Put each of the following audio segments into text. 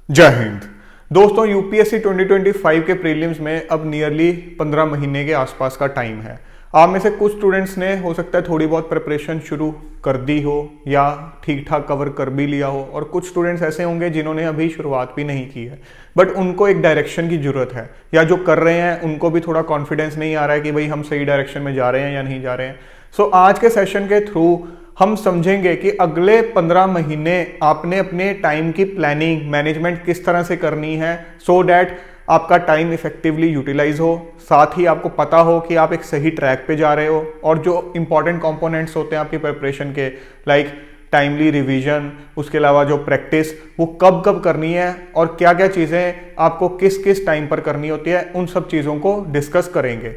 जय हिंद। दोस्तों, यूपीएससी 2025 के प्रीलिम्स में अब नियरली 15 महीने के आसपास का टाइम है। आप में से कुछ स्टूडेंट्स ने हो सकता है थोड़ी बहुत प्रिपरेशन शुरू कर दी हो या ठीक ठाक कवर कर भी लिया हो, और कुछ स्टूडेंट्स ऐसे होंगे जिन्होंने अभी शुरुआत भी नहीं की है, बट उनको एक डायरेक्शन की जरूरत है, या जो कर रहे हैं उनको भी थोड़ा कॉन्फिडेंस नहीं आ रहा है कि भाई हम सही डायरेक्शन में जा रहे हैं या नहीं जा रहे हैं। सो आज के सेशन के थ्रू हम समझेंगे कि अगले 15 महीने आपने अपने टाइम की प्लानिंग मैनेजमेंट किस तरह से करनी है, सो डैट आपका टाइम इफेक्टिवली यूटिलाइज हो, साथ ही आपको पता हो कि आप एक सही ट्रैक पे जा रहे हो, और जो इंपॉर्टेंट कंपोनेंट्स होते हैं आपकी प्रिपरेशन के, लाइक टाइमली रिवीजन, उसके अलावा जो प्रैक्टिस वो कब कब करनी है और क्या क्या चीज़ें आपको किस किस टाइम पर करनी होती है, उन सब चीज़ों को डिस्कस करेंगे।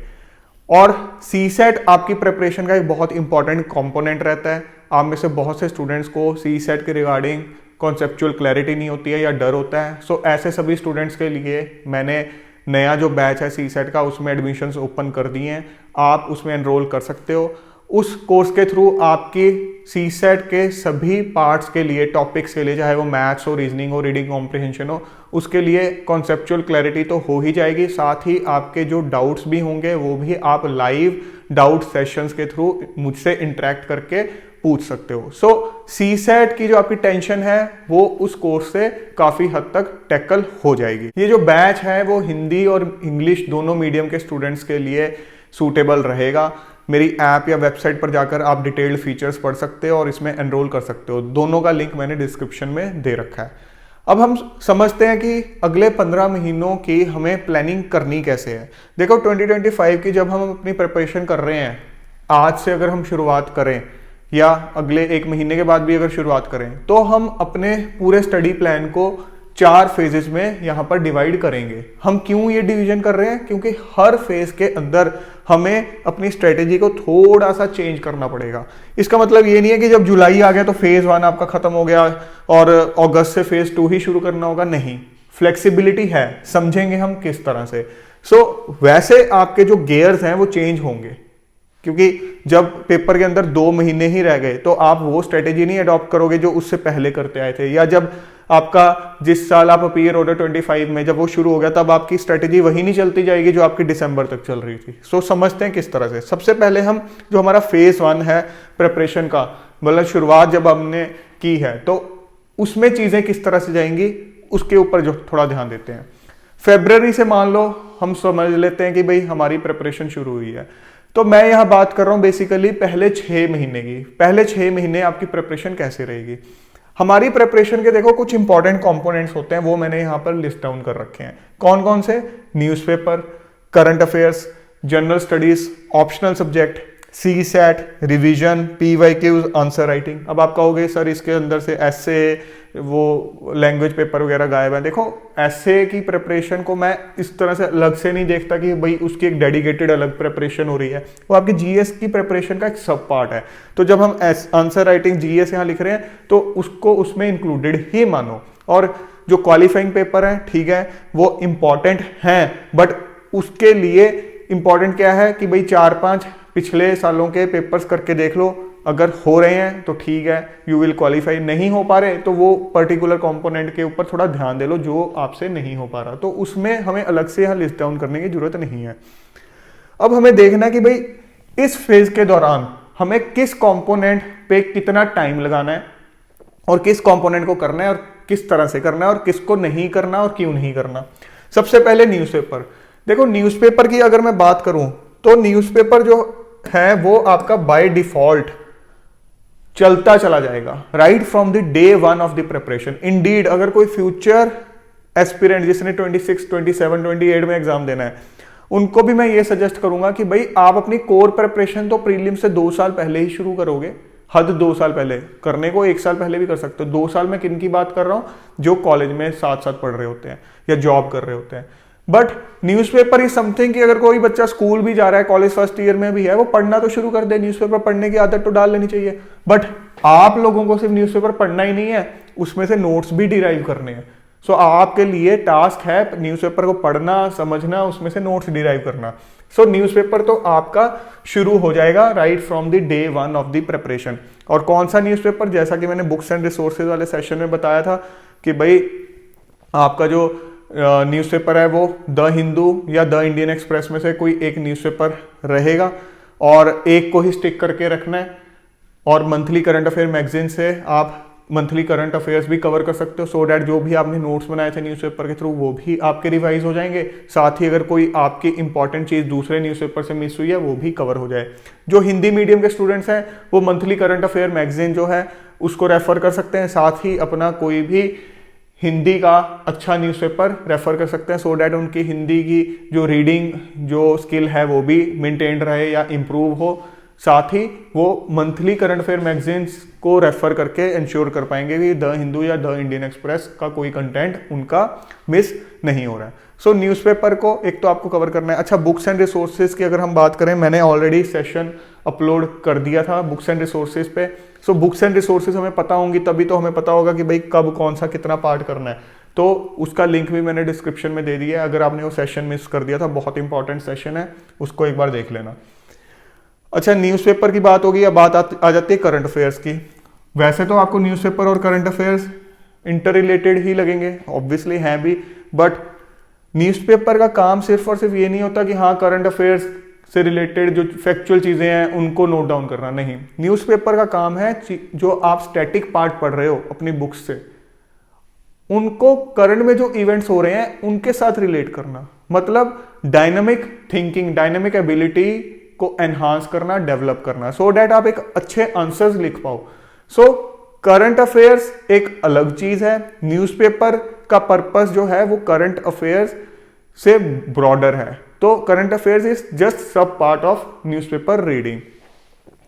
और सी सेट आपकी प्रिपरेशन का एक बहुत इंपॉर्टेंट कंपोनेंट रहता है। आप में से बहुत से स्टूडेंट्स को सी सेट के रिगार्डिंग कॉन्सेप्चुअल क्लैरिटी नहीं होती है या डर होता है। सो ऐसे सभी स्टूडेंट्स के लिए मैंने नया जो बैच है सी सेट का, उसमें एडमिशन्स ओपन कर दिए हैं। आप उसमें एनरोल कर सकते हो। उस कोर्स के थ्रू आपकी सी सेट के सभी पार्ट्स के लिए, टॉपिक्स के लिए, चाहे वो मैथ्स हो, रीजनिंग हो, रीडिंग कॉम्प्रिहेंशन हो, उसके लिए कॉन्सेप्चुअल क्लैरिटी तो हो ही जाएगी। साथ ही आपके जो डाउट्स भी होंगे वो भी आप लाइव डाउट सेशंस के थ्रू मुझसे इंटरेक्ट करके पूछ सकते हो। सो सी सेट की जो आपकी टेंशन है वो उस कोर्स से काफ़ी हद तक टैकल हो जाएगी। ये जो बैच है वो हिंदी और इंग्लिश दोनों मीडियम के स्टूडेंट्स के लिए सूटेबल रहेगा। मेरी ऐप या वेबसाइट पर जाकर आप डिटेल्ड फीचर्स पढ़ सकते हो और इसमें एनरोल कर सकते हो। दोनों का लिंक मैंने डिस्क्रिप्शन में दे रखा है। अब हम समझते हैं कि अगले 15 महीनों की हमें प्लानिंग करनी कैसे है। देखो, 2025 की जब हम अपनी प्रिपरेशन कर रहे हैं, आज से अगर हम शुरुआत करें या अगले एक महीने के बाद भी अगर शुरुआत करें, तो हम अपने पूरे स्टडी प्लान को 4 फेजेस में यहाँ पर डिवाइड करेंगे। हम क्यों ये डिवीजन कर रहे हैं? क्योंकि हर फेज के अंदर हमें अपनी स्ट्रेटेजी को थोड़ा सा चेंज करना पड़ेगा। इसका मतलब ये नहीं है कि जब जुलाई आ गया तो फेज 1 आपका खत्म हो गया और अगस्त से फेज 2 ही शुरू करना होगा। नहीं, फ्लेक्सिबिलिटी है, समझेंगे हम किस तरह से। सो वैसे आपके जो गियर्स हैं वो चेंज होंगे, क्योंकि जब पेपर के अंदर 2 महीने ही रह गए तो आप वो स्ट्रेटेजी नहीं अडॉप्ट करोगे जो उससे पहले करते आए थे, या जब आपका जिस साल आप अपीयर ऑर्डर 25 में जब वो शुरू हो गया तब आपकी स्ट्रेटेजी वही नहीं चलती जाएगी जो आपकी दिसंबर तक चल रही थी। सो समझते हैं किस तरह से। सबसे पहले हम जो हमारा फेज 1 है प्रिपरेशन का, मतलब शुरुआत जब हमने की है, तो उसमें चीजें किस तरह से जाएंगी उसके ऊपर जो थोड़ा ध्यान देते हैं। फरवरी से मान लो हम समझ लेते हैं कि भाई हमारी प्रिपरेशन शुरू हुई है, तो मैं यहां बात कर रहा हूं बेसिकली पहले 6 महीने की। पहले 6 महीने आपकी प्रिपरेशन कैसे रहेगी? हमारी प्रिपरेशन के देखो कुछ इंपॉर्टेंट कंपोनेंट्स होते हैं, वो मैंने यहां पर लिस्ट डाउन कर रखे हैं। कौन कौन से? Newspaper, current affairs, general studies, optional subject, CSAT, revision, PYQs, answer writing. अब आप कहोगे सर इसके अंदर से ऐसे वो लैंग्वेज पेपर वगैरह गायब है। देखो, ऐसे की प्रिपरेशन को मैं इस तरह से अलग से नहीं देखता कि भाई उसकी एक डेडिकेटेड अलग प्रिपरेशन हो रही है। वो आपकी जीएस की प्रिपरेशन का एक सब पार्ट है। तो जब हम आंसर राइटिंग जीएस यहाँ लिख रहे हैं तो उसको उसमें इंक्लूडेड ही मानो। और जो क्वालिफाइंग पेपर है, ठीक है, वो इंपॉर्टेंट हैं, बट उसके लिए इंपॉर्टेंट क्या है कि भाई 4-5 पिछले सालों के पेपर्स करके देख लो। अगर हो रहे हैं तो ठीक है, यू विल क्वालिफाई। नहीं हो पा रहे तो वो पर्टिकुलर कंपोनेंट के ऊपर थोड़ा ध्यान दे लो जो आपसे नहीं हो पा रहा, तो उसमें हमें अलग से यहाँ लिस्ट डाउन करने की जरूरत नहीं है। अब हमें देखना कि भाई इस फेज के दौरान हमें किस कंपोनेंट पे कितना टाइम लगाना है और किस कंपोनेंट को करना है और किस तरह से करना है और किसको नहीं करना और क्यों नहीं करना। सबसे पहले न्यूज़पेपर। देखो, न्यूज़पेपर की अगर मैं बात करूं तो न्यूज़पेपर जो है वो आपका बाय डिफॉल्ट चलता चला जाएगा right from the day 1 of the preparation. Indeed अगर कोई फ्यूचर एस्पिरेंट जिसने 26, 27, 28 में एग्जाम देना है, उनको भी मैं ये सजेस्ट करूंगा कि भाई आप अपनी कोर प्रिपरेशन तो प्रीलिम से 2 साल पहले ही शुरू करोगे। हद 2 साल पहले करने को, 1 साल पहले भी कर सकते हो। 2 साल में किन की बात कर रहा हूं? जो कॉलेज में साथ साथ पढ़ रहे होते हैं या जॉब कर रहे होते हैं। बट न्यूज़पेपर इज समथिंग कि अगर कोई बच्चा स्कूल भी जा रहा है, कॉलेज फर्स्ट ईयर में भी है, वो पढ़ना तो शुरू कर दे। न्यूज़पेपर पढ़ने की आदत तो डाल लेनी चाहिए। बट आप लोगों को सिर्फ न्यूज़पेपर पढ़ना ही नहीं है, उसमें से नोट्स भी डिराइव करने हैं। सो आपके लिए टास्क है न्यूज़पेपर को पढ़ना, समझना, उसमें से नोट्स डिराइव करना। सो न्यूज़पेपर तो आपका शुरू हो जाएगा right from the day 1 of the preparation. और कौन सा न्यूज़पेपर? जैसा कि मैंने बुक्स एंड रिसोर्सेज वाले सेशन में बताया था कि भाई आपका जो न्यूज़पेपर है वो द हिंदू या द इंडियन एक्सप्रेस में से कोई एक न्यूज़पेपर रहेगा और एक को ही स्टिक करके रखना है। और मंथली करंट अफेयर मैगजीन से आप मंथली करंट अफेयर्स भी कवर कर सकते हो, सो डैट जो भी आपने नोट्स बनाए थे न्यूज़पेपर के थ्रू वो भी आपके रिवाइज हो जाएंगे। साथ ही अगर कोई आपकी इंपॉर्टेंट चीज़ दूसरे न्यूज़पेपर से मिस हुई है वो भी कवर हो जाए। जो हिंदी मीडियम के स्टूडेंट्स हैं वो मंथली करंट अफेयर मैगजीन जो है उसको रेफर कर सकते हैं, साथ ही अपना कोई भी हिंदी का अच्छा न्यूज़पेपर रेफर कर सकते हैं, सो डैट उनकी हिंदी की जो रीडिंग जो स्किल है वो भी मेंटेन रहे या इम्प्रूव हो। साथ ही वो मंथली करंट अफेयर मैगजीन्स को रेफर करके इंश्योर कर पाएंगे कि द हिंदू या द इंडियन एक्सप्रेस का कोई कंटेंट उनका मिस नहीं हो रहा है। सो न्यूज़पेपर को एक तो आपको कवर करना है। अच्छा, बुक्स एंड रिसोर्सेज की अगर हम बात करें, मैंने ऑलरेडी सेशन अपलोड कर दिया था बुक्स एंड रिसोर्सेज पे। सो बुक्स एंड रिसोर्सेज हमें पता होंगी तभी तो हमें पता होगा कि भाई कब कौन सा कितना पार्ट करना है, तो उसका लिंक भी मैंने डिस्क्रिप्शन में दे दिया है। अगर आपने वो सेशन मिस कर दिया था, बहुत इंपॉर्टेंट सेशन है, उसको एक बार देख लेना। अच्छा, न्यूज़पेपर की बात होगी, अब बात आ जाती है करंट अफेयर्स की। वैसे तो आपको न्यूज़पेपर और करंट अफेयर्स इंटर रिलेटेड ही लगेंगे, ऑब्वियसली हैं भी, बट न्यूज़पेपर का काम सिर्फ और सिर्फ ये नहीं होता कि हाँ करंट अफेयर्स से रिलेटेड जो फैक्चुअल चीज़ें हैं उनको नोट डाउन करना, नहीं। न्यूज़पेपर का काम है जो आप स्टैटिक पार्ट पढ़ रहे हो अपनी बुक्स से, उनको करंट में जो इवेंट्स हो रहे हैं उनके साथ रिलेट करना, मतलब डायनामिक थिंकिंग, डायनामिक एबिलिटी को एनहांस करना, डेवलप करना, सो डैट आप एक अच्छे आंसर्स लिख पाओ। सो करंट अफेयर्स एक अलग चीज है, न्यूज़पेपर का पर्पस जो है वो करंट अफेयर्स से ब्रॉडर है। तो करंट अफेयर्स इज जस्ट सब part of newspaper reading.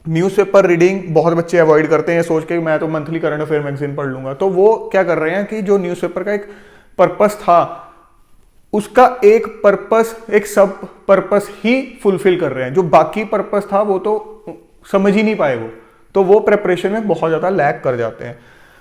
Newspaper reading बहुत बच्चे अवॉइड करते हैं सोच के मैं तो मंथली करंट अफेयर मैगजीन पढ़ लूंगा, तो वो क्या कर रहे हैं कि जो न्यूज़पेपर का एक पर्पस था उसका एक पर्पस, एक सब पर्पस ही फुलफिल कर रहे हैं, जो बाकी पर्पस था वो तो समझ ही नहीं पाए वो, तो वो प्रेपरेशन में बहुत ज्यादा लैग कर जाते हैं।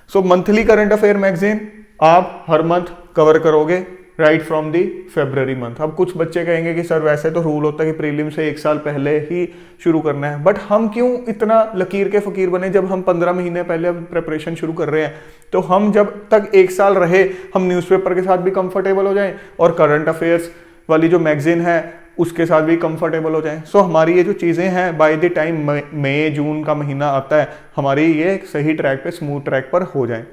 सो मंथली करंट अफेयर मैगजीन आप हर मंथ कवर करोगे right from the February month. अब कुछ बच्चे कहेंगे कि सर वैसे तो रूल होता है कि प्रीलिम से एक साल पहले ही शुरू करना है, बट हम क्यों इतना लकीर के फकीर बने जब हम 15 महीने पहले प्रेपरेशन शुरू कर रहे हैं। तो हम जब तक एक साल रहे हम न्यूज़पेपर के साथ भी कंफर्टेबल हो जाएं और करंट अफेयर्स वाली जो मैगजीन है उसके साथ भी कंफर्टेबल हो जाएं। सो हमारी ये जो चीज़ें हैं बाय द टाइम मई जून का महीना आता है हमारी ये सही ट्रैक पे, स्मूथ ट्रैक पर हो जाएं।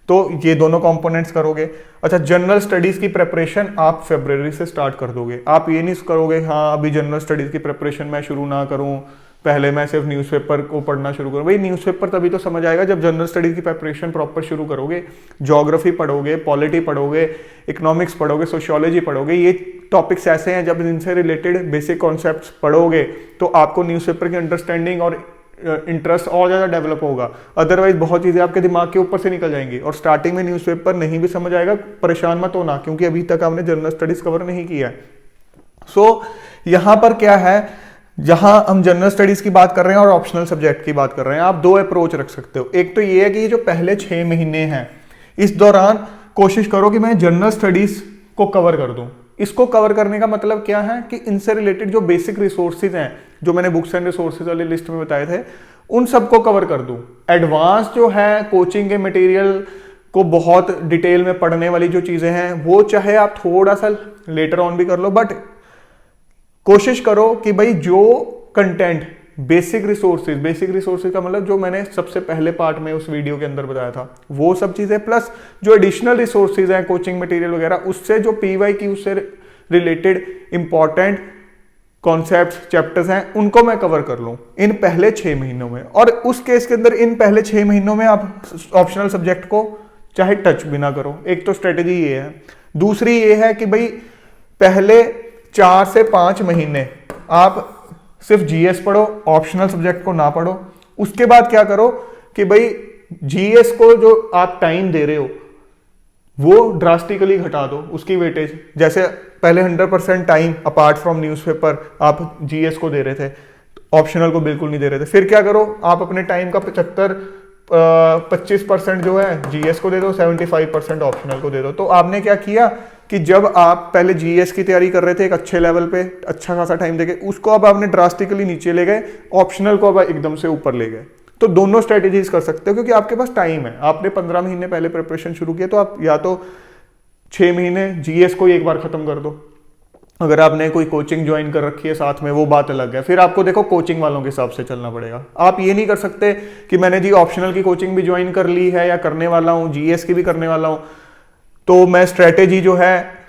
तो ये दोनों कंपोनेंट्स करोगे। अच्छा, जनरल स्टडीज की प्रेपरेशन आप फरवरी से स्टार्ट कर दोगे। आप ये नहीं करोगे हाँ अभी जनरल स्टडीज की प्रेपरेशन मैं शुरू ना करूं, पहले मैं सिर्फ न्यूज़पेपर को पढ़ना शुरू करूं। भाई न्यूज़पेपर तभी तो समझ आएगा जब जनरल स्टडीज की प्रेपरेशन प्रॉपर शुरू करोगे। ज्योग्राफी पढ़ोगे, पॉलिटी पढ़ोगे, इकोनॉमिक्स पढ़ोगे, सोशियोलॉजी पढ़ोगे, ये टॉपिक्स ऐसे हैं जब इनसे रिलेटेड बेसिक कॉन्सेप्ट्स पढ़ोगे तो आपको न्यूज़पेपर की अंडरस्टैंडिंग और इंटरेस्ट और ज़्यादा डेवलप होगा। अदरवाइज बहुत चीज़ें आपके दिमाग के ऊपर से निकल जाएंगी और स्टार्टिंग में न्यूज़पेपर नहीं भी समझ आएगा, परेशान मत होना क्योंकि अभी तक आपने जनरल स्टडीज कवर नहीं किया है। सो यहाँ पर क्या है, जहां हम जनरल स्टडीज की बात कर रहे हैं और ऑप्शनल सब्जेक्ट की बात कर रहे हैं, आप दो अप्रोच रख सकते हो। एक तो ये है कि ये जो पहले 6 महीने हैं इस दौरान कोशिश करो कि मैं जनरल स्टडीज को कवर कर दूं। इसको कवर करने का मतलब क्या है कि इनसे रिलेटेड जो बेसिक रिसोर्सेज हैं जो मैंने बुक्स एंड रिसोर्सेज वाली लिस्ट में बताए थे उन सबको कवर कर दूं। एडवांस जो है कोचिंग के मटेरियल को बहुत डिटेल में पढ़ने वाली जो चीजें हैं वो चाहे आप थोड़ा सा लेटर ऑन भी कर लो, बट कोशिश करो कि भाई जो कंटेंट बेसिक रिसोर्सेज का मतलब जो मैंने सबसे पहले पार्ट में उस वीडियो के अंदर बताया था वो सब चीजें, प्लस जो एडिशनल रिसोर्सेज हैं कोचिंग मटेरियल वगैरह, उससे जो PY उससे रिलेटेड इंपॉर्टेंट कॉन्सेप्ट्स चैप्टर्स हैं उनको मैं कवर कर लूं इन पहले 6 महीनों में। और उस केस के अंदर इन पहले 6 महीनों में आप ऑप्शनल सब्जेक्ट को चाहे टच भी ना करो। एक तो स्ट्रेटेजी ये है। दूसरी ये है कि भाई पहले 4 से 5 महीने आप सिर्फ GS पढ़ो, ऑप्शनल सब्जेक्ट को ना पढ़ो। उसके बाद क्या करो कि भाई GS को जो आप टाइम दे रहे हो वो ड्रास्टिकली घटा दो उसकी वेटेज। जैसे पहले 100% टाइम अपार्ट फ्रॉम न्यूज़पेपर आप GS को दे रहे थे, ऑप्शनल को बिल्कुल नहीं दे रहे थे। फिर क्या करो, आप अपने टाइम का 25% जो है GS को दे दो, 75% ऑप्शनल को दे दो। तो आपने क्या किया कि जब आप पहले GS की तैयारी कर रहे थे एक अच्छे लेवल पे अच्छा खासा टाइम देके, उसको अब आपने ड्रास्टिकली नीचे ले गए, ऑप्शनल को अब एकदम से ऊपर ले गए। तो दोनों स्ट्रेटेजीज कर सकते हो क्योंकि आपके पास टाइम है। आपने 15 महीने पहले प्रिपरेशन शुरू किया तो आप या तो 6 महीने जीएस को एक बार खत्म कर दो। अगर आपने कोई कोचिंग ज्वाइन कर रखी है साथ में, वो बात अलग है, फिर आपको देखो कोचिंग वालों के हिसाब से चलना पड़ेगा। आप ये नहीं कर सकते कि मैंने जी ऑप्शनल की कोचिंग भी ज्वाइन कर ली है या करने वाला हूं, जीएस की भी करने वाला हूं, तो मैं स्ट्रेटेजी जो है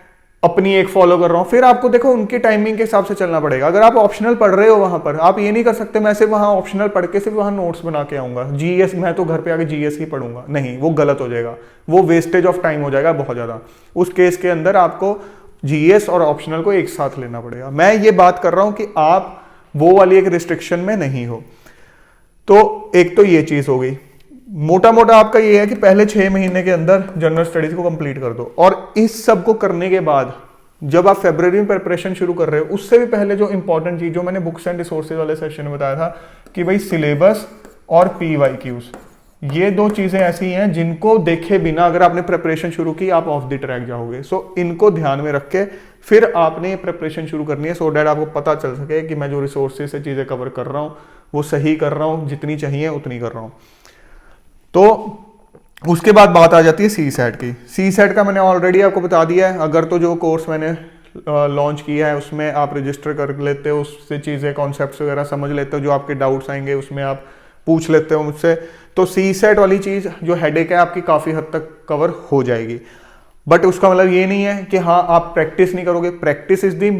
अपनी एक फॉलो कर रहा हूं। फिर आपको देखो उनकी टाइमिंग के हिसाब से चलना पड़ेगा। अगर आप ऑप्शनल पढ़ रहे हो वहां पर, आप ये नहीं कर सकते मैं सिर्फ वहां ऑप्शनल पढ़ के सिर्फ वहां नोट्स बना के आऊंगा, जीएस मैं तो घर पे आके जीएस ही पढ़ूंगा, नहीं, वो गलत हो जाएगा, वो वेस्टेज ऑफ टाइम हो जाएगा बहुत ज्यादा। उस केस के अंदर आपको जीएस और ऑप्शनल को एक साथ लेना पड़ेगा। मैं ये बात कर रहा हूं कि आप वो वाली एक रिस्ट्रिक्शन में नहीं हो। तो एक तो ये चीज हो गई, मोटा मोटा आपका ये है कि पहले 6 महीने के अंदर जनरल स्टडीज को कंप्लीट कर दो। और इस सब को करने के बाद जब आप फरवरी में प्रिपरेशन शुरू कर रहे हो, उससे भी पहले जो इंपॉर्टेंट चीज जो मैंने बुक्स एंड रिसोर्सेज वाले सेशन में बताया था कि भाई सिलेबस और पीवाईक्यूज, ये दो चीजें ऐसी हैं जिनको देखे बिना अगर आपने प्रिपरेशन शुरू की आप ऑफ द ट्रैक जाओगे। सो इनको ध्यान में रख के फिर आपने प्रिपरेशन शुरू करनी है, सो डैट आपको पता चल सके कि मैं जो रिसोर्सेज से चीजें कवर कर रहा हूँ वो सही कर रहा हूँ, जितनी चाहिए उतनी कर रहा हूँ। तो उसके बाद बात आ जाती है सी सेट की। सी सेट का मैंने ऑलरेडी आपको बता दिया है। अगर तो जो कोर्स मैंने लॉन्च किया है उसमें आप रजिस्टर कर लेते हो, उससे चीज़ें कॉन्सेप्ट्स वगैरह समझ लेते हो, जो आपके डाउट्स आएंगे उसमें आप पूछ लेते हो मुझसे, तो सी सेट वाली चीज़ जो हेडेक है आपकी काफ़ी हद तक कवर हो जाएगी। बट उसका मतलब ये नहीं है कि हाँ आप प्रैक्टिस नहीं करोगे, प्रैक्टिस इज द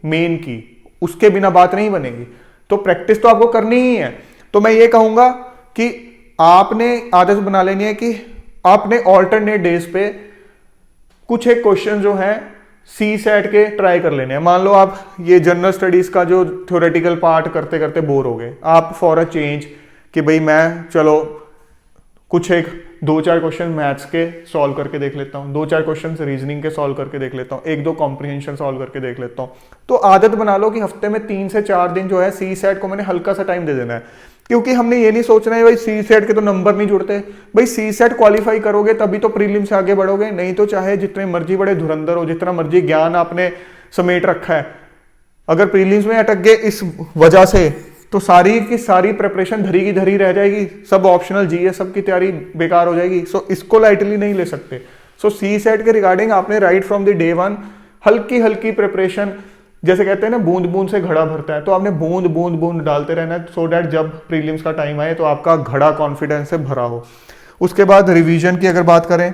मेन की, उसके बिना बात नहीं बनेगी। तो प्रैक्टिस तो आपको करनी ही है। तो मैं ये कहूँगा कि आपने आदत बना लेनी है कि आपने ऑल्टरनेट डेज पे कुछ एक क्वेश्चन जो है सी सेट के ट्राई कर लेने हैं। मान लो आप ये जनरल स्टडीज का जो थ्योरेटिकल पार्ट करते करते बोर हो गए, आप फॉर अ चेंज कि भाई मैं चलो कुछ एक 2-4 क्वेश्चन मैथ्स के सॉल्व करके देख लेता हूँ, 2-4 क्वेश्चन रीजनिंग के सॉल्व करके देख लेता हूँ, 1-2 कॉम्प्रिहेंशन सॉल्व करके देख लेता हूँ। तो आदत बना लो कि हफ्ते में 3 से 4 दिन जो है सी सेट को मैंने हल्का सा टाइम दे देना है। क्योंकि हमने ये नहीं सोचना है भाई सी सेट के तो नंबर नहीं जुड़ते, भाई सी सेट क्वालिफाई करोगे तभी तो प्रीलिम से आगे बढ़ोगे, नहीं तो चाहे जितने मर्जी बड़े धुरंधर हो, जितना मर्जी ज्ञान आपने समेट रखा है, अगर प्रीलिम्स में अटक गए इस वजह से तो सारी की सारी प्रिपरेशन धरी की धरी रह जाएगी, सब ऑप्शनल जीएस सब की तैयारी बेकार हो जाएगी। सो इसको लाइटली नहीं ले सकते। सो सी सेट के रिगार्डिंग आपने right from the day one हल्की हल्की प्रिपरेशन, जैसे कहते हैं ना बूंद बूंद से घड़ा भरता है, तो आपने बूंद बूंद बूंद डालते रहना है, सो डैट जब प्रीलिम्स का टाइम आए तो आपका घड़ा कॉन्फिडेंस से भरा हो। उसके बाद रिवीजन की अगर बात करें,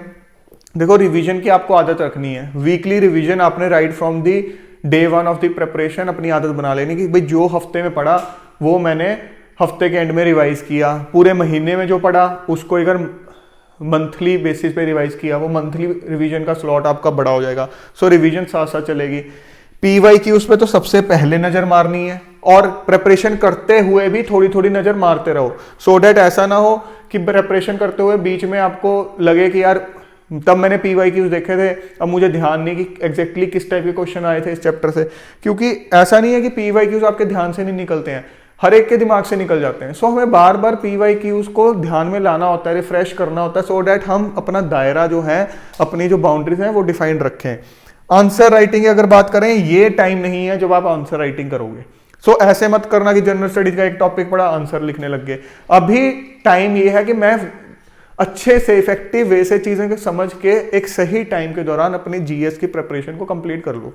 देखो रिवीजन की आपको आदत रखनी है। वीकली रिवीजन आपने right from the day one of the preparation अपनी आदत बना लेनी कि भाई जो हफ्ते में पढ़ा वो मैंने हफ्ते के एंड में रिवाइज किया, पूरे महीने में जो पढ़ा उसको अगर मंथली बेसिस पे रिवाइज किया, वो मंथली रिवीजन का स्लॉट आपका बड़ा हो जाएगा। सो रिवीजन साथ साथ चलेगी। पीवाई की उस पर तो सबसे पहले नजर मारनी है, और प्रिपरेशन करते हुए भी थोड़ी थोड़ी नजर मारते रहो, सो डैट ऐसा ना हो कि प्रिपरेशन करते हुए बीच में आपको लगे कि यार तब मैंने पीवाई क्यूज देखे थे, अब मुझे ध्यान नहीं कि एग्जैक्टली किस टाइप के क्वेश्चन आए थे इस चैप्टर से। क्योंकि ऐसा नहीं है कि पीवाई क्यूज आपके ध्यान से नहीं निकलते हैं, हर एक के दिमाग से निकल जाते हैं। सो हमें बार बार पीवाई क्यूज को ध्यान में लाना होता है, रिफ्रेश करना होता है, सो डैट हम अपना दायरा जो है, अपनी जो बाउंड्रीज हैं वो डिफाइंड रखें। आंसर राइटिंग की अगर बात करें, ये टाइम नहीं है जब आप आंसर राइटिंग करोगे। सो ऐसे मत करना कि जनरल स्टडीज का एक टॉपिक पढ़ा आंसर लिखने लग गए। अभी टाइम ये है कि मैं अच्छे से इफेक्टिव वे से चीजें को समझ के एक सही टाइम के दौरान अपनी जीएस की प्रिपरेशन को कंप्लीट कर लो।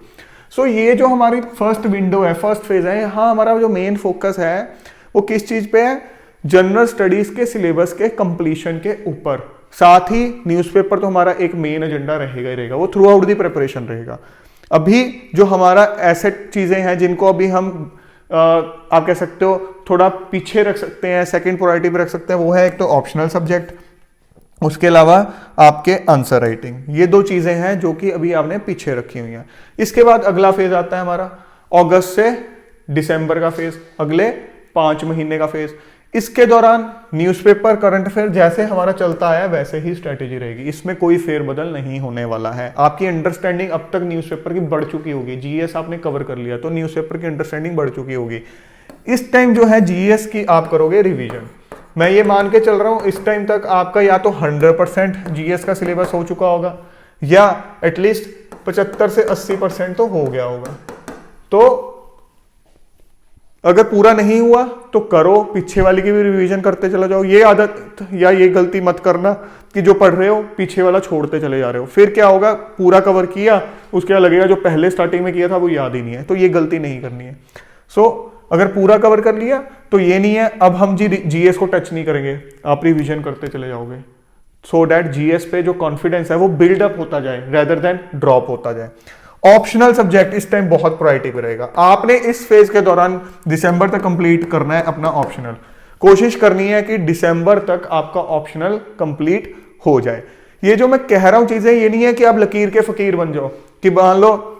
सो ये जो हमारी फर्स्ट विंडो है, फर्स्ट फेज है, यहाँ हमारा जो मेन फोकस है वो किस चीज पे है? जनरल स्टडीज के सिलेबस के कंप्लीशन के ऊपर। साथ ही न्यूज़पेपर तो हमारा एक मेन एजेंडा रहेगा ही रहेगा, वो थ्रू आउट दी प्रिपरेशन रहेगा। अभी जो हमारा एसेट चीजें हैं जिनको अभी हम आप कह सकते हो थोड़ा पीछे रख सकते हैं, सेकंड प्रायोरिटी पे रख सकते हैं, वो है एक तो ऑप्शनल सब्जेक्ट, उसके अलावा आपके आंसर राइटिंग। ये दो चीजें हैं जो कि अभी आपने पीछे रखी हुई हैं। इसके बाद अगला फेज आता है हमारा अगस्त से दिसंबर का फेज, अगले 5 महीने का फेज। इसके दौरान न्यूज़पेपर, करंट अफेयर जैसे हमारा चलता है वैसे ही स्ट्रेटेजी रहेगी, इसमें कोई फेरबदल नहीं होने वाला है। आपकी अंडरस्टैंडिंग अब तक न्यूज़पेपर की बढ़ चुकी होगी, जीएस आपने कवर कर लिया तो न्यूज़पेपर की अंडरस्टैंडिंग बढ़ चुकी होगी। इस टाइम जो है जीएस की आप करोगे रिवीजन। मैं ये मान के चल रहा हूं इस टाइम तक आपका या तो 100% जीएस का सिलेबस हो चुका होगा या एटलीस्ट 75 से 80% तो हो गया होगा। तो अगर पूरा नहीं हुआ तो करो, पीछे वाली की भी रिवीजन करते चला जाओ। ये आदत या ये गलती मत करना कि जो पढ़ रहे हो पीछे वाला छोड़ते चले जा रहे हो, फिर क्या होगा, पूरा कवर किया उसके बाद लगेगा जो पहले स्टार्टिंग में किया था वो याद ही नहीं है। तो ये गलती नहीं करनी है। सो अगर पूरा कवर कर लिया तो ये नहीं है अब हम जीएस को टच नहीं करेंगे, आप रिवीजन करते चले जाओगे, सो दैट जीएस पे जो कॉन्फिडेंस है वो बिल्डअप होता जाए रेदर देन ड्रॉप होता जाए। ऑप्शनल सब्जेक्ट इस टाइम बहुत प्रायोरिटी पे रहेगा। आपने इस फेज के दौरान दिसंबर तक कंप्लीट करना है अपना ऑप्शनल, कोशिश करनी है कि दिसंबर तक आपका ऑप्शनल कंप्लीट हो जाए। ये जो मैं कह रहा हूं चीजें, ये नहीं है कि आप लकीर के फकीर बन जाओ कि मान लो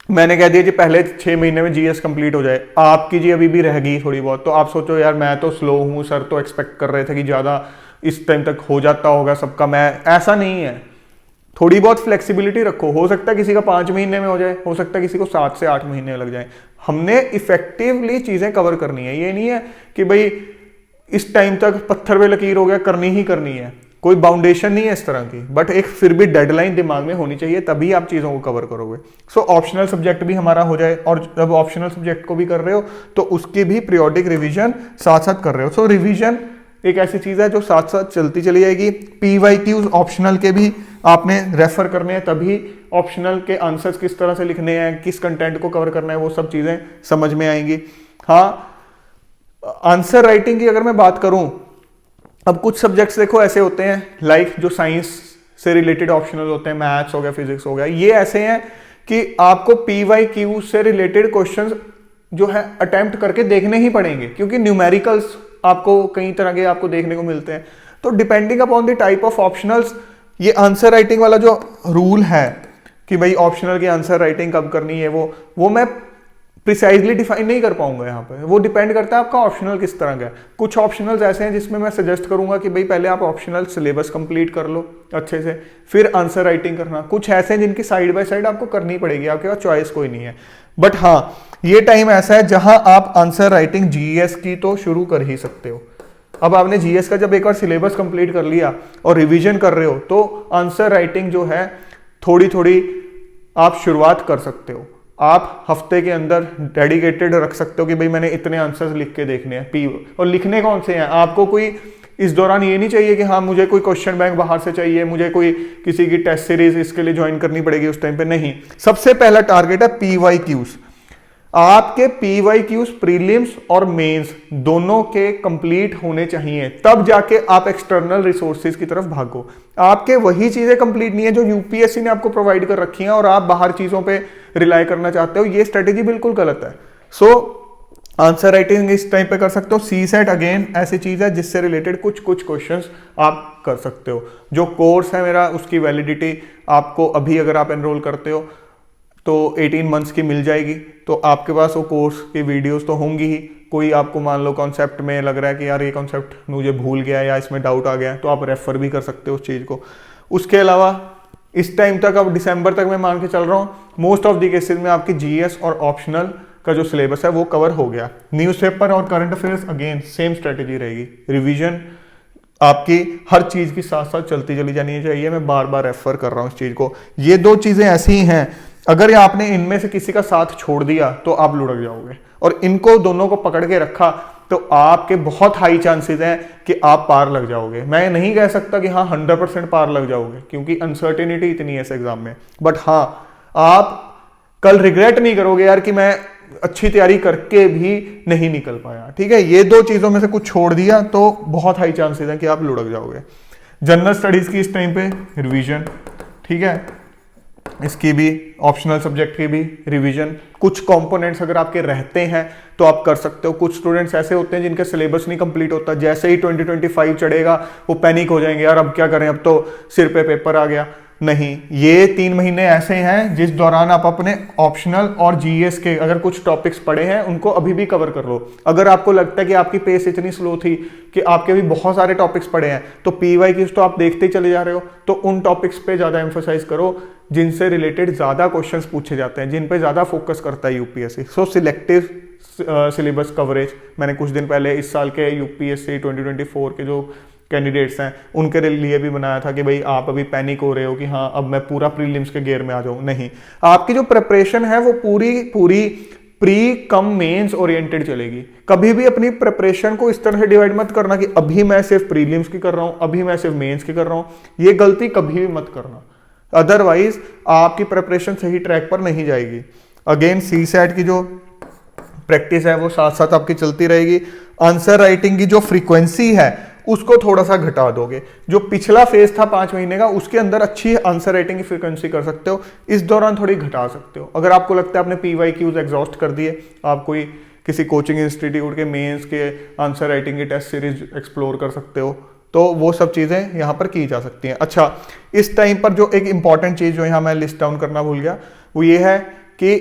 मैंने कह दिया जी पहले 6 महीने में जीएस कंप्लीट हो जाए, आपकी जी अभी भी रह गई थोड़ी बहुत, तो आप सोचो यार मैं तो स्लो हूं, सर तो एक्सपेक्ट कर रहे थे कि ज्यादा इस टाइम तक हो जाता होगा सबका, मैं, ऐसा नहीं है। थोड़ी बहुत फ्लेक्सिबिलिटी रखो, हो सकता है किसी का 5 महीने में हो जाए, हो सकता है किसी को 7 से 8 महीने लग जाए। हमने इफेक्टिवली चीजें कवर करनी है, ये नहीं है कि भाई इस टाइम तक पत्थर पे लकीर हो गया, करनी ही करनी है, कोई बाउंडेशन नहीं है इस तरह की, बट एक फिर भी डेडलाइन दिमाग में होनी चाहिए, तभी आप चीजों को कवर करोगे। सो ऑप्शनल सब्जेक्ट भी हमारा हो जाए, और जब ऑप्शनल सब्जेक्ट को भी कर रहे हो तो उसकी भी पीरियोडिक रिवीजन साथ साथ कर रहे हो। सो रिवीजन एक ऐसी चीज है जो साथ साथ चलती चली जाएगी। पीवाईक्यूज ऑप्शनल के भी आपने रेफर करने हैं, तभी ऑप्शनल के आंसर्स किस तरह से लिखने हैं, किस कंटेंट को कवर करना है, वो सब चीजें समझ में आएंगी। हाँ, आंसर राइटिंग की अगर मैं बात करूं, अब कुछ सब्जेक्ट्स देखो ऐसे होते हैं लाइक जो साइंस से रिलेटेड ऑप्शनल होते हैं, मैथ्स हो गया, फिजिक्स हो गया, ये ऐसे हैं कि आपको पीवाईक्यू से रिलेटेड क्वेश्चंस जो है अटेम्प्ट करके देखने ही पड़ेंगे, क्योंकि न्यूमेरिकल्स आपको कई तरह के आपको देखने को मिलते हैं। तो depending upon the type of optionals, ये आंसर राइटिंग वाला जो रूल है कि भाई ऑप्शनल की आंसर राइटिंग कब करनी है, वो मैं प्रिसाइजली डिफाइन नहीं कर पाऊंगा यहाँ पे, वो डिपेंड करता है आपका ऑप्शनल किस तरह का है। कुछ ऑप्शनल्स ऐसे हैं जिसमें मैं सजेस्ट करूंगा कि भाई पहले आप ऑप्शनल सिलेबस कंप्लीट कर लो अच्छे से, फिर आंसर राइटिंग करना। कुछ ऐसे हैं जिनकी साइड बाय साइड आपको करनी पड़ेगी, आपके पास चॉइस कोई नहीं है। बट हाँ, ये टाइम ऐसा है जहां आप आंसर राइटिंग जीएस की तो शुरू कर ही सकते हो। अब आपने जीएस का जब एक बार सिलेबस कंप्लीट कर लिया और रिवीजन कर रहे हो, तो आंसर राइटिंग जो है थोड़ी थोड़ी आप शुरुआत कर सकते हो। आप हफ्ते के अंदर डेडिकेटेड रख सकते हो कि भाई मैंने इतने आंसर्स लिख के देखने हैं, पी, और लिखने कौन से हैं। आपको कोई इस दौरान ये नहीं चाहिए कि हाँ मुझे कोई क्वेश्चन बैंक बाहर से चाहिए, मुझे कोई किसी की टेस्ट सीरीज इसके लिए ज्वाइन करनी पड़ेगी उस टाइम पे, नहीं। सबसे पहला टारगेट है पीवाईक्यूज। आपके पीवाईक्यूज प्रीलिम्स और मेंस दोनों के कंप्लीट होने चाहिए, तब जाके आप एक्सटर्नल रिसोर्सेज की तरफ भागो। आपके वही चीजें कंप्लीट नहीं है जो यूपीएससी ने आपको प्रोवाइड कर रखी हैं और आप बाहर चीजों पे रिलाई करना चाहते हो, ये स्ट्रेटेजी बिल्कुल गलत है। सो आंसर राइटिंग इस टाइम पे कर सकते हो। सी सेट अगेन ऐसी चीज है जिससे रिलेटेड कुछ क्वेश्चंस आप कर सकते हो। जो कोर्स है मेरा, उसकी वैलिडिटी आपको अभी अगर आप एनरोल करते हो तो 18 मंथ्स की मिल जाएगी। तो आपके पास वो कोर्स की वीडियोस तो होंगी ही। कोई आपको मान लो कॉन्सेप्ट में लग रहा है कि यार ये कॉन्सेप्ट मुझे भूल गया या इसमें डाउट आ गया, तो आप रेफर भी कर सकते हो उस चीज़ को। उसके अलावा इस टाइम तक, अब दिसंबर तक मैं मान के चल रहा हूँ, मोस्ट ऑफ द केसेस में आपकी जीएस और ऑप्शनल का जो सिलेबस है वो कवर हो गया। न्यूज़पेपर और current affairs again same strategy रहेगी। रिवीजन आपकी हर चीज़ की साथ साथ चलती चली जानी चाहिए। मैं बार बार रेफर कर रहा हूँ इस चीज़ को। ये दो चीज़ें ऐसी हैं, अगर आपने इनमें से किसी का साथ छोड़ दिया तो आप लुढ़क जाओगे, और इनको दोनों को पकड़ के रखा तो आपके बहुत हाई चांसेस हैं कि आप पार लग जाओगे। मैं नहीं कह सकता कि हाँ 100% पार लग जाओगे, क्योंकि अनसर्टेनिटी इतनी है इस एग्जाम में। बट हाँ, आप कल रिग्रेट नहीं करोगे यार कि मैं अच्छी तैयारी करके भी नहीं निकल पाया। ठीक है, ये दो चीजों में से कुछ छोड़ दिया तो बहुत हाई चांसेस हैं कि आप लुढ़क जाओगे। जनरल स्टडीज की इस टाइम पे रिवीजन, ठीक है, इसकी भी ऑप्शनल सब्जेक्ट की भी रिवीजन। कुछ कंपोनेंट्स अगर आपके रहते हैं तो आप कर सकते हो। कुछ स्टूडेंट्स ऐसे होते हैं जिनका सिलेबस नहीं कंप्लीट होता, जैसे ही 2025 चढ़ेगा वो पैनिक हो जाएंगे, यार अब क्या करें, अब तो सिर पे पेपर आ गया। नहीं, ये 3 महीने ऐसे हैं जिस दौरान आप अपने ऑप्शनल और जीएस के अगर कुछ टॉपिक्स पढ़े हैं उनको अभी भी कवर कर लो। अगर आपको लगता है कि आपकी पेस इतनी स्लो थी कि आपके भी बहुत सारे टॉपिक्स पढ़े हैं, तो पीवाईक्यूज तो आप देखते ही चले जा रहे हो, तो उन टॉपिक्स पे ज्यादा एम्फोसाइज करो जिनसे रिलेटेड ज्यादा क्वेश्चंस पूछे जाते हैं, जिन पे ज्यादा फोकस करता है यूपीएससी। सो सिलेक्टिव सिलेबस कवरेज, मैंने कुछ दिन पहले इस साल के यूपीएससी 2024 के जो कैंडिडेट्स हैं उनके लिए भी बनाया था कि भाई आप अभी पैनिक हो रहे हो कि हाँ अब मैं पूरा प्रीलिम्स के गेयर में आ जाऊं। नहीं, आपकी जो प्रिपरेशन है वो पूरी प्री कम मेंस ओरिएंटेड चलेगी। कभी भी अपनी प्रिपरेशन को इस तरह से डिवाइड मत करना कि अभी मैं सिर्फ प्रीलिम्स की कर रहा हूं, अभी मैं सिर्फ मेंस की कर रहा हूं। ये गलती कभी भी मत करना, अदरवाइज आपकी प्रिपरेशन सही ट्रैक पर नहीं जाएगी। अगेन सी सैट की जो प्रैक्टिस है वो साथ साथ आपकी चलती रहेगी। आंसर राइटिंग की जो फ्रीक्वेंसी है उसको थोड़ा सा घटा दोगे। जो पिछला फेज था 5 महीने का, उसके अंदर अच्छी आंसर राइटिंग की फ्रीक्वेंसी कर सकते हो, इस दौरान थोड़ी घटा सकते हो। अगर आपको लगता है आपने PYQs एग्जॉस्ट कर दिए, आप कोई किसी कोचिंग इंस्टीट्यूट के मेंस के आंसर राइटिंग की टेस्ट सीरीज एक्सप्लोर कर सकते हो, तो वो सब चीज़ें यहाँ पर की जा सकती हैं। अच्छा, इस टाइम पर जो एक इंपॉर्टेंट चीज़ जो यहाँ मैं लिस्ट डाउन करना भूल गया, वो ये है कि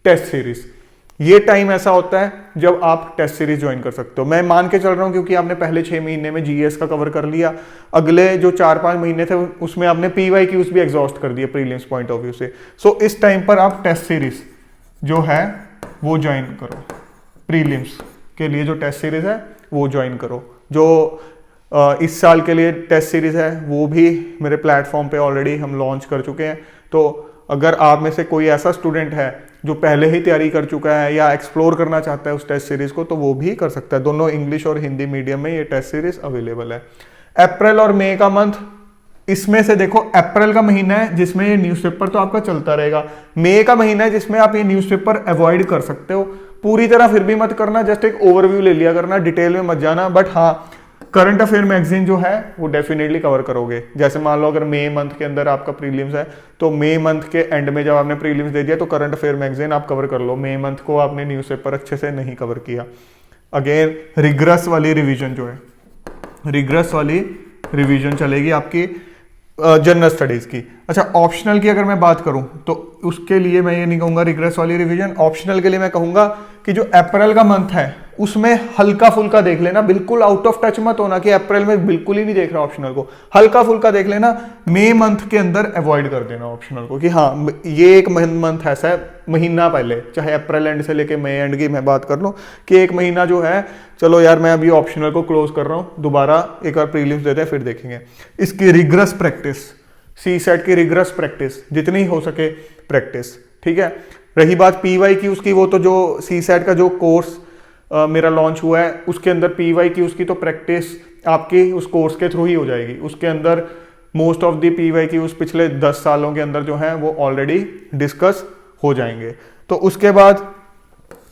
टेस्ट सीरीज, ये टाइम ऐसा होता है जब आप टेस्ट सीरीज ज्वाइन कर सकते हो। मैं मान के चल रहा हूँ क्योंकि आपने पहले 6 महीने में GS का कवर कर लिया, अगले जो 4-5 महीने थे उसमें आपने PYQs भी एग्जॉस्ट कर दिए प्रीलिम्स पॉइंट ऑफ व्यू से। सो इस टाइम पर आप टेस्ट सीरीज जो है वो ज्वाइन करो, प्रीलिम्स के लिए जो टेस्ट सीरीज है वो ज्वाइन करो। जो इस साल के लिए टेस्ट सीरीज है वो भी मेरे प्लेटफॉर्म पे ऑलरेडी हम लॉन्च कर चुके हैं। तो अगर आप में से कोई ऐसा स्टूडेंट है जो पहले ही तैयारी कर चुका है या एक्सप्लोर करना चाहता है उस टेस्ट सीरीज को, तो वो भी कर सकता है। दोनों इंग्लिश और हिंदी मीडियम में ये टेस्ट सीरीज अवेलेबल है। अप्रैल और मई का मंथ, इसमें से देखो अप्रैल का महीना है जिसमें ये न्यूज़पेपर तो आपका चलता रहेगा, मई का महीना है जिसमें आप ये न्यूज़पेपर अवॉइड कर सकते हो। पूरी तरह फिर भी मत करना, जस्ट एक ओवरव्यू ले लिया करना, डिटेल में मत जाना। बट हाँ, करंट अफेयर मैगजीन जो है वो डेफिनेटली कवर करोगे। जैसे मान लो अगर मई मंथ के अंदर आपका प्रीलिम्स है, तो मई मंथ के एंड में जब आपने प्रीलिम्स दे दिया तो करंट अफेयर मैगजीन आप कवर कर लो। मई मंथ को आपने न्यूज़पेपर अच्छे से नहीं कवर किया। अगेन रिग्रेस वाली रिवीजन जो है, रिग्रेस वाली रिवीजन चलेगी आपकी जनरल स्टडीज की। अच्छा, ऑप्शनल की अगर मैं बात करूं तो उसके लिए मैं ये नहीं कहूंगा रिग्रेस वाली रिवीजन। ऑप्शनल के लिए मैं कहूंगा कि जो अप्रैल का मंथ है उसमें हल्का फुल्का देख लेना, बिल्कुल आउट ऑफ टच मत होना कि अप्रैल में बिल्कुल ही नहीं देख रहा ऑप्शनल को, हल्का फुल्का देख लेना। मई मंथ के अंदर अवॉइड कर देना ऑप्शनल को कि हाँ ये एक मंथ ऐसा है, महीना पहले, चाहे अप्रैल एंड से लेके मई एंड की मैं बात कर लूँ कि एक महीना जो है, चलो यार मैं अभी ऑप्शनल को क्लोज कर रहा हूँ, दोबारा एक बार प्रीलिम्स देते हैं फिर देखेंगे। इसकी रिग्रेस प्रैक्टिस, सी सेट की रिग्रेस प्रैक्टिस जितनी हो सके प्रैक्टिस, ठीक है। रही बात PYQs की, वो तो जो सी सेट का जो कोर्स मेरा लॉन्च हुआ है उसके अंदर PYQs की तो प्रैक्टिस आपकी उस कोर्स के थ्रू ही हो जाएगी। उसके अंदर मोस्ट ऑफ द PYQs पिछले 10 सालों के अंदर जो है वो ऑलरेडी डिस्कस हो जाएंगे। तो उसके बाद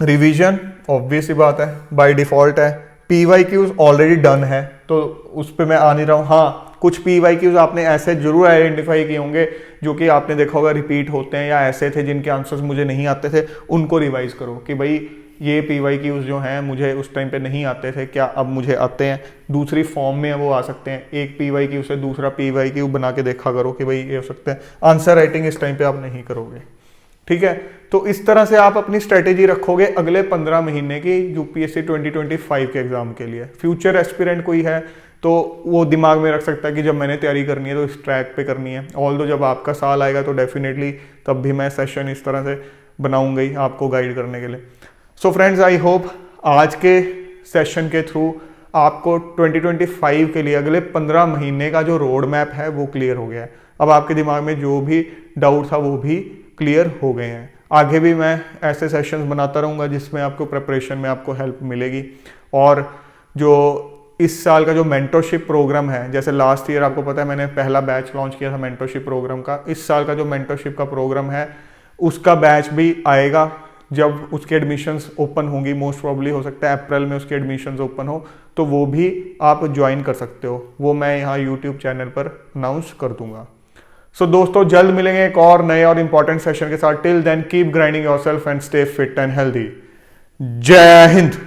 रिवीजन ऑब्वियस ही बात है, बाय डिफॉल्ट है। PYQs ऑलरेडी डन है तो उस पर मैं आ नहीं रहा हूँ। हाँ, कुछ PYQs आपने ऐसे जरूर आइडेंटिफाई किए होंगे जो कि आपने देखा होगा रिपीट होते हैं, या ऐसे थे जिनके आंसर्स मुझे नहीं आते थे, उनको रिवाइज करो कि भाई ये PYQs जो हैं मुझे उस टाइम पे नहीं आते थे, क्या अब मुझे आते हैं, दूसरी फॉर्म में वो आ सकते हैं। एक PYQ से दूसरा PYQ बना के देखा करो कि भाई ये हो सकता है। आंसर राइटिंग इस टाइम पे आप नहीं करोगे, ठीक है। तो इस तरह से आप अपनी स्ट्रेटेजी रखोगे अगले 15 महीने की UPSC 2025 के एग्जाम के लिए। फ्यूचर एस्पिरेंट कोई है तो वो दिमाग में रख सकता है कि जब मैंने तैयारी करनी है तो इस ट्रैक पे करनी है। ऑल्दो जब आपका साल आएगा तो डेफिनेटली तब भी मैं सेशन इस तरह से बनाऊंगा ही आपको गाइड करने के लिए। सो फ्रेंड्स, आई होप आज के सेशन के थ्रू आपको 2025 के लिए अगले 15 महीने का जो रोड मैप है वो क्लियर हो गया है। अब आपके दिमाग में जो भी डाउट था वो भी क्लियर हो गए हैं। आगे भी मैं ऐसे सेशंस बनाता रहूँगा जिसमें आपको प्रिपरेशन में आपको हेल्प मिलेगी। और जो इस साल का जो मेंटरशिप प्रोग्राम है, जैसे लास्ट ईयर आपको पता है मैंने पहला बैच लॉन्च किया था मेंटरशिप प्रोग्राम का, इस साल का जो मेंटरशिप का प्रोग्राम है उसका बैच भी आएगा जब उसके एडमिशन्स ओपन होंगी। मोस्ट प्रॉब्ली हो सकता है अप्रैल में उसके एडमिशन्स ओपन हो, तो वो भी आप ज्वाइन कर सकते हो। वो मैं यहाँ यूट्यूब चैनल पर अनाउंस कर दूंगा। सो दोस्तों, जल्द मिलेंगे एक और नए और इंपॉर्टेंट सेशन के साथ। Till then keep grinding yourself and stay fit and healthy. जय हिंद।